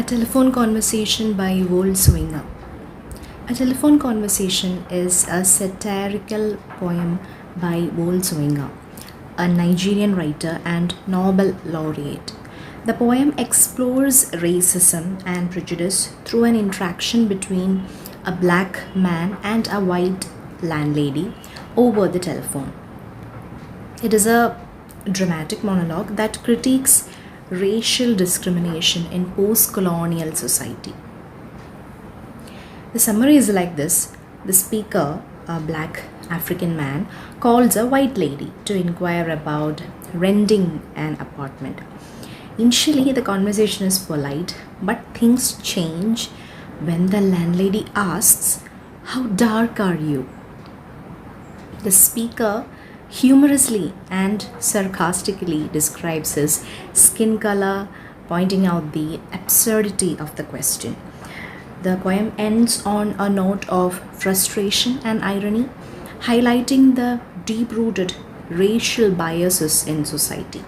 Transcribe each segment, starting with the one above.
A telephone conversation by Swinger. A telephone conversation is a satirical poem by Swinger, a Nigerian writer and Nobel laureate. The poem explores racism and prejudice through an interaction between a black man and a white landlady over the telephone. It is a dramatic monologue that critiques racial discrimination in post colonial society. The summary is like this: the speaker, a black African man, calls a white lady to inquire about renting an apartment. Initially, the conversation is polite, but things change when the landlady asks, "How dark are you?" The speaker humorously and sarcastically describes his skin color, pointing out the absurdity of the question. The poem ends on a note of frustration and irony, highlighting the deep rooted racial biases in society.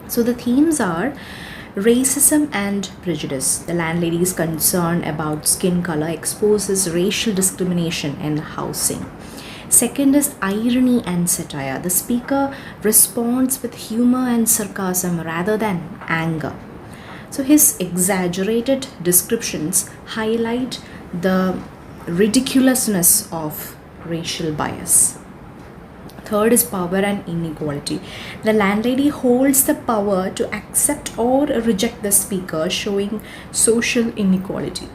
So, the themes are racism and prejudice. The landlady's concern about skin color exposes racial discrimination in housing. Second is irony and satire. The speaker responds with humor and sarcasm rather than anger. So his exaggerated descriptions highlight the ridiculousness of racial bias. Third is power and inequality. The landlady holds the power to accept or reject the speaker, showing social inequality.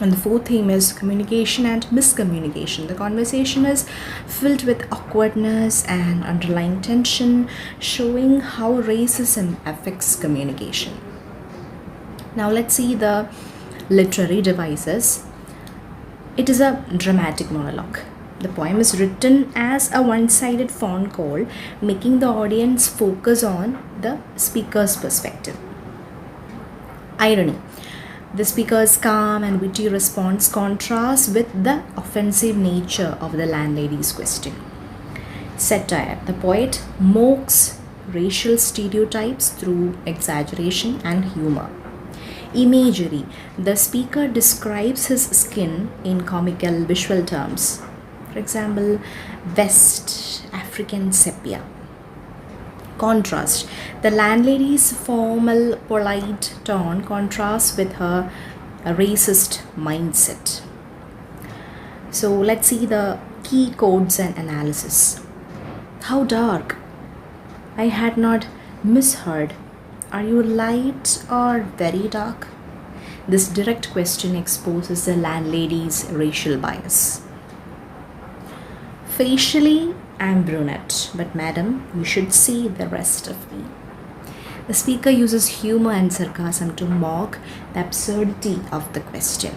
And the fourth theme is communication and miscommunication. The conversation is filled with awkwardness and underlying tension, showing how racism affects communication. Now let's see the literary devices. It is a dramatic monologue. The poem is written as a one-sided phone call, making the audience focus on the speaker's perspective. Irony. The speaker's calm and witty response contrasts with the offensive nature of the landlady's question. Satire. The poet mocks racial stereotypes through exaggeration and humor. Imagery. The speaker describes his skin in comical visual terms. For example, West African sepia. Contrast. The landlady's formal, polite tone contrasts with her racist mindset. So let's see the key codes and analysis. How dark? I had not misheard. Are you light or very dark? This direct question exposes the landlady's racial bias. Facially, I'm brunette, but madam, you should see the rest of me. The speaker uses humor and sarcasm to mock the absurdity of the question.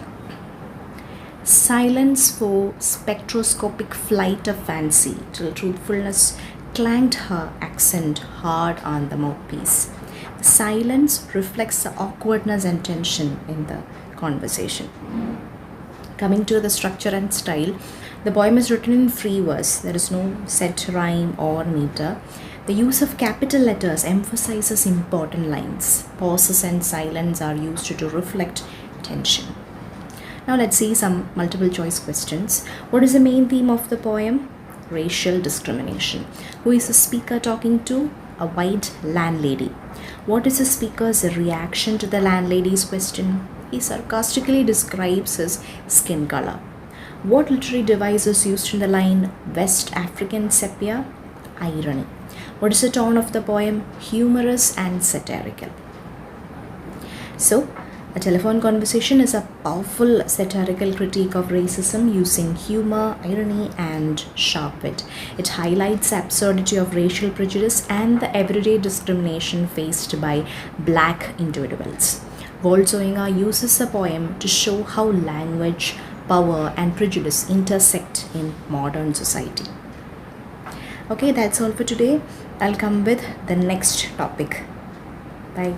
Silence for spectroscopic flight of fancy till truthfulness clanged her accent hard on the mouthpiece. The silence reflects the awkwardness and tension in the conversation. Coming to the structure and style, the poem is written in free verse. There is no set rhyme or meter. The use of capital letters emphasizes important lines. Pauses and silence are used to reflect tension. Now let's see some multiple choice questions. What is the main theme of the poem? Racial discrimination. Who is the speaker talking to? A white landlady. What is the speaker's reaction to the landlady's question? He sarcastically describes his skin color. What literary device is used in the line West African sepia? Irony. What is the tone of the poem? Humorous and satirical. So, a telephone conversation is a powerful satirical critique of racism using humor, irony, and sharp wit. It highlights the absurdity of racial prejudice and the everyday discrimination faced by black individuals. Volzoinger uses the poem to show how language, power, and prejudice intersect in modern society. Okay, that's all for today. I'll come with the next topic. Bye.